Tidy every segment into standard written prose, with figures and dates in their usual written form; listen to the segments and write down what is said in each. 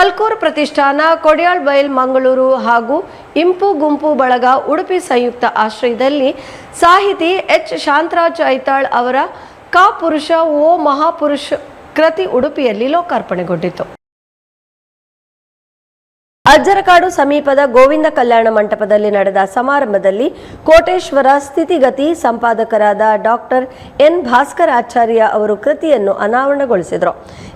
ಕಲ್ಕೂರ್ ಪ್ರತಿಷ್ಠಾನ, ಕೊಡಿಯಾಳ್ ಬೈಲ್ ಮಂಗಳೂರು ಹಾಗೂ ಇಂಪು ಗುಂಪು ಬಳಗ ಉಡುಪಿ ಸಂಯುಕ್ತ ಆಶ್ರಯದಲ್ಲಿ ಸಾಹಿತಿ ಎಚ್ ಶಾಂತರಾಜ್ ಐತಾಳ್ ಅವರ ಕಾ ಪುರುಷ ಓ ಮಹಾಪುರುಷ ಕೃತಿ ಉಡುಪಿಯಲ್ಲಿ ಲೋಕಾರ್ಪಣೆಗೊಂಡಿತು. ಅಜ್ಜರಕಾಡು ಸಮೀಪದ ಗೋವಿಂದ ಕಲ್ಯಾಣ ಮಂಟಪದಲ್ಲಿ ನಡೆದ ಸಮಾರಂಭದಲ್ಲಿ ಕೋಟೇಶ್ವರ ಸ್ಥಿತಿಗತಿ ಸಂಪಾದಕರಾದ ಡಾಕ್ಟರ್ ಎನ್ ಭಾಸ್ಕರ್ ಆಚಾರ್ಯ ಅವರು ಕೃತಿಯನ್ನು ಅನಾವರಣಗೊಳಿಸಿದರು.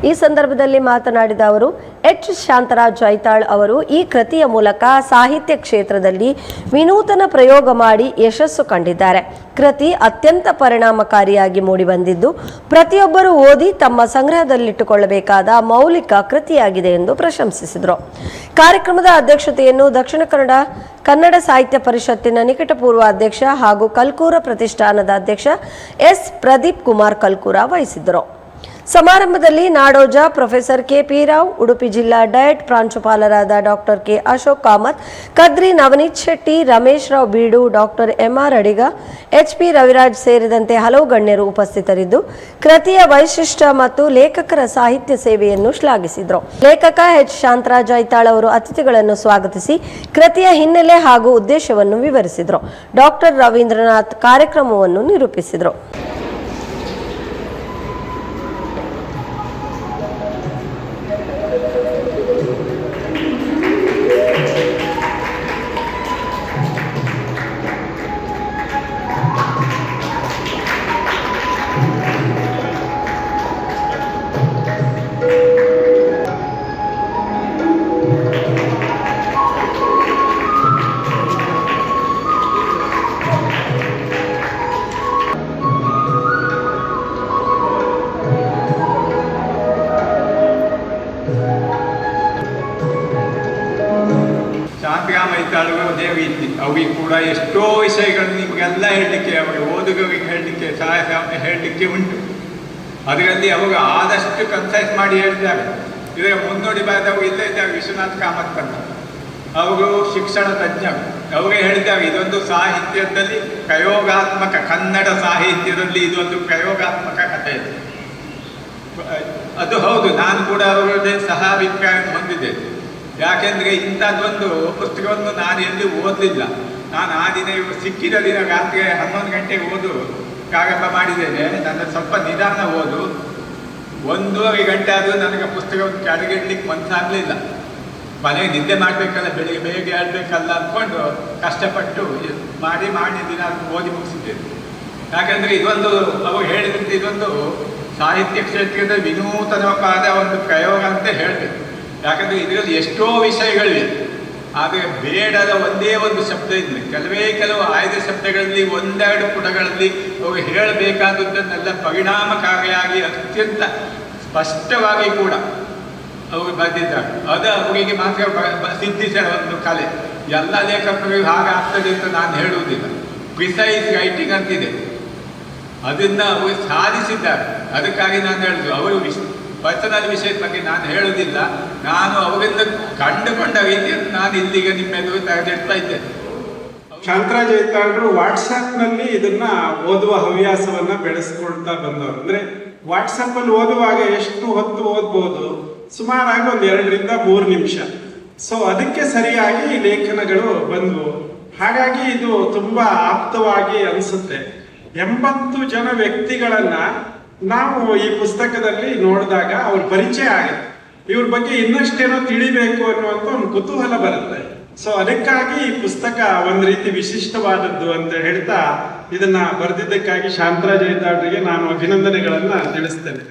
ಈ ಸಂದರ್ಭದಲ್ಲಿ ಮಾತನಾಡಿದ ಅವರು, ಎಚ್ ಶಾಂತರಾಜ್ ಐತಾಳ್ ಅವರು ಈ ಕೃತಿಯ ಮೂಲಕ ಸಾಹಿತ್ಯ ಕ್ಷೇತ್ರದಲ್ಲಿ ವಿನೂತನ ಪ್ರಯೋಗ ಮಾಡಿ ಯಶಸ್ಸು ಕಂಡಿದ್ದಾರೆ. ಕೃತಿ ಅತ್ಯಂತ ಪರಿಣಾಮಕಾರಿಯಾಗಿ ಮೂಡಿಬಂದಿದ್ದು ಪ್ರತಿಯೊಬ್ಬರೂ ಓದಿ ತಮ್ಮ ಸಂಗ್ರಹದಲ್ಲಿಟ್ಟುಕೊಳ್ಳಬೇಕಾದ ಮೌಲಿಕ ಕೃತಿಯಾಗಿದೆ ಎಂದು ಪ್ರಶಂಸಿಸಿದರು. ಕಾರ್ಯಕ್ರಮದ ಅಧ್ಯಕ್ಷತೆಯನ್ನು ದಕ್ಷಿಣ ಕನ್ನಡ ಸಾಹಿತ್ಯ ಪರಿಷತ್ತಿನ ನಿಕಟಪೂರ್ವ ಅಧ್ಯಕ್ಷ ಹಾಗೂ ಕಲ್ಕೂರ ಪ್ರತಿಷ್ಠಾನದ ಅಧ್ಯಕ್ಷ ಎಸ್ ಪ್ರದೀಪ್ ಕುಮಾರ್ ಕಲ್ಕೂರ ವಹಿಸಿದ್ದರು. ಸಮಾರಂಭದಲ್ಲಿ ನಾಡೋಜ ಪ್ರೊಫೆಸರ್ ಕೆಪಿ ರಾವ್, ಉಡುಪಿ ಜಿಲ್ಲಾ ಡಯಟ್ ಪ್ರಾಂಶುಪಾಲರಾದ ಡಾಕ್ಟರ್ ಕೆ ಅಶೋಕ್ ಕಾಮತ್, ಕದ್ರಿ ನವನೀತ್ ಶೆಟ್ಟಿ, ರಮೇಶ್ ರಾವ್ ಬೀಡು, ಡಾಕ್ಟರ್ ಎಂಆರ್ ಅಡಿಗ, ಎಚ್ಪಿ ರವಿರಾಜ್ ಸೇರಿದಂತೆ ಹಲವು ಗಣ್ಯರು ಉಪಸ್ಥಿತರಿದ್ದು ಕೃತಿಯ ವೈಶಿಷ್ಟ್ಯ ಮತ್ತು ಲೇಖಕರ ಸಾಹಿತ್ಯ ಸೇವೆಯನ್ನು ಶ್ಲಾಘಿಸಿದರು. ಲೇಖಕ ಎಚ್ ಶಾಂತರಾಜ್ ಐತಾಳ್ ಅವರು ಅತಿಥಿಗಳನ್ನು ಸ್ವಾಗತಿಸಿ ಕೃತಿಯ ಹಿನ್ನೆಲೆ ಹಾಗೂ ಉದ್ದೇಶವನ್ನು ವಿವರಿಸಿದರು. ಡಾಕ್ಟರ್ ರವೀಂದ್ರನಾಥ್ ಕಾರ್ಯಕ್ರಮವನ್ನು ನಿರೂಪಿಸಿದರು. ಶಾಂತರಾಮ್ ಐತಾಳ್ರು ಅದೇ ರೀತಿ ಅವ್ರಿಗೆ ಕೂಡ ಎಷ್ಟೋ ವಿಷಯಗಳು ನಿಮಗೆಲ್ಲ ಹೇಳಲಿಕ್ಕೆ, ಅವರಿಗೆ ಓದುಗರಿಗೆ ಹೇಳಲಿಕ್ಕೆ ಉಂಟು. ಅದರಲ್ಲಿ ಅವರು ಆದಷ್ಟು ಕನ್ಸೈಸ್ ಮಾಡಿ ಹೇಳ್ತಾರೆ. ಇದರ ಮುನ್ನೋಡಿ ಬರೆದವರು ಇಲ್ಲೇ ಇದ್ದಾರೆ, ವಿಶ್ವನಾಥ್ ಕಾಮತ್ ಅಂತ. ಅವರು ಶಿಕ್ಷಣ ತಜ್ಞರು. ಅವರೇ ಹೇಳಿದ್ದಾರೆ, ಇದೊಂದು ಸಾಹಿತ್ಯದಲ್ಲಿ ಪ್ರಯೋಗಾತ್ಮಕ, ಕನ್ನಡ ಸಾಹಿತ್ಯದಲ್ಲಿ ಇದೊಂದು ಪ್ರಯೋಗಾತ್ಮಕ ಕಥೆ ಇದೆ. ಅದು ಹೌದು, ನಾನು ಕೂಡ ಅವರದೇ ಸಹ ಅಭಿಪ್ರಾಯ ಹೊಂದಿದ್ದೇನೆ. ಯಾಕೆಂದರೆ ಇಂಥದ್ದೊಂದು ಪುಸ್ತಕವನ್ನು ನಾನು ಎಲ್ಲಿ ಓದಲಿಲ್ಲ. ನಾನು ಆ ದಿನ ಸಿಕ್ಕಿದ ದಿನ ರಾತ್ರಿ 11 ಗಂಟೆಗೆ ಓದು ಪ್ರಾರಂಭ ಮಾಡಿದ್ದೇನೆ. ನನ್ನ ಸ್ವಲ್ಪ ನಿಧಾನ ಓದು 1.5 ಗಂಟೆ ಆದರೂ ನನಗೆ ಪುಸ್ತಕವನ್ನು ಕೆಳಗಿಡ್ಲಿಕ್ಕೆ ಮನಸ್ಸಾಗಲಿಲ್ಲ. ಮನೆಗೆ ನಿದ್ದೆ ಮಾಡಬೇಕಲ್ಲ, ಬೆಳಿಗ್ಗೆ ಬೇಗ ಹೇಳಬೇಕಲ್ಲ ಅಂದ್ಕೊಂಡು ಕಷ್ಟಪಟ್ಟು ಮಾಡಿ ದಿನ ಓದಿ ಮುಗಿಸಿದ್ದೇನೆ. ಯಾಕೆಂದರೆ ಇದೊಂದು ಅವರು ಹೇಳಿದಂತೆ ಇದೊಂದು ಸಾಹಿತ್ಯ ಕ್ಷೇತ್ರದ ವಿನೂತನವಾದ ಒಂದು ಪ್ರಯೋಗ ಅಂತ ಹೇಳಬೇಕು. ಯಾಕಂದರೆ ಇದರಲ್ಲಿ ಎಷ್ಟೋ ವಿಷಯಗಳಿವೆ, ಆದರೆ ಬೇಡದ ಒಂದೇ ಒಂದು ಶಬ್ದ ಇದ್ದರೆ ಕೆಲವು ಆಯ್ದ ಶಬ್ದಗಳಲ್ಲಿ 1-2 ಪುಟಗಳಲ್ಲಿ ಅವರು ಹೇಳಬೇಕಾದದ್ದನ್ನೆಲ್ಲ ಪರಿಣಾಮಕಾರಿಯಾಗಿ ಅತ್ಯಂತ ಸ್ಪಷ್ಟವಾಗಿ ಕೂಡ ಅವರು ಬರೆದಿದ್ದಾರೆ. ಅದು ಅವರಿಗೆ ಮಾತ್ರ ಸಿದ್ಧಿಸಿದ ಒಂದು ಕಲೆ. ಎಲ್ಲ ಲೇಖಕರಿಗೂ ಹಾಗಾಗ್ತದೆ ಅಂತ ನಾನು ಹೇಳುವುದಿಲ್ಲ. ಪ್ರಿಸೈಸ್ ರೈಟಿಂಗ್ ಅಂತಿದೆ, ಅದನ್ನು ಅವರು ಸಾಧಿಸಿದ್ದಾರೆ. ಅದಕ್ಕಾಗಿ ನಾನು ಹೇಳುದು, ಅವರು ಪರ್ಸನಲ್ ವಿಷಯದ ಬಗ್ಗೆ ನಾನು ಹೇಳುವುದಿಲ್ಲ. ನಾನು ಅವರಿಂದ ಕಂಡುಕೊಂಡ ರೀತಿಯನ್ನು ನಾನು ಇಲ್ಲಿಗೆ ನಿಮ್ಮೆಲ್ಲರೂ ತೆಗೆದಿಡ್ತಾ ಇದ್ದೇನೆ. ಶಾಂತರಾಜ್ ಐತಾಳ್ರು ವಾಟ್ಸಪ್ನಲ್ಲಿ ಇದನ್ನ ಓದುವ ಹವ್ಯಾಸವನ್ನ ಬೆಳೆಸ್ಕೊಳ್ತಾ ಬಂದವರು. ಅಂದ್ರೆ ವಾಟ್ಸಪ್ಪಲ್ಲಿ ಓದುವಾಗ ಎಷ್ಟು ಹೊತ್ತು ಓದ್ಬೋದು? ಸುಮಾರಾಗಿ 1 2 3 ನಿಮಿಷ. ಸೊ ಅದಕ್ಕೆ ಸರಿಯಾಗಿ ಈ ಲೇಖನಗಳು ಬಂದವು. ಹಾಗಾಗಿ ಇದು ತುಂಬಾ ಆಪ್ತವಾಗಿ ಅನಿಸುತ್ತೆ. 80 ಜನ ವ್ಯಕ್ತಿಗಳನ್ನ ನಾವು ಈ ಪುಸ್ತಕದಲ್ಲಿ ನೋಡಿದಾಗ ಅವ್ರ ಪರಿಚಯ ಆಗುತ್ತೆ. ಇವ್ರ ಬಗ್ಗೆ ಇನ್ನಷ್ಟೇನೋ ತಿಳಿಬೇಕು ಅನ್ನುವಂಥ ಒಂದು ಕುತೂಹಲ ಬರುತ್ತೆ. ಸೊ ಅದಕ್ಕಾಗಿ ಈ ಪುಸ್ತಕ ಒಂದು ರೀತಿ ವಿಶಿಷ್ಟವಾದದ್ದು ಅಂತ ಹೇಳ್ತಾ ಇದನ್ನ ಬರೆದಿದ್ದಕ್ಕಾಗಿ ಶಾಂತರಾಜ್ ಐತಾಳ್ರಿಗೆ ನಾನು ಅಭಿನಂದನೆಗಳನ್ನ ತಿಳಿಸ್ತೇನೆ.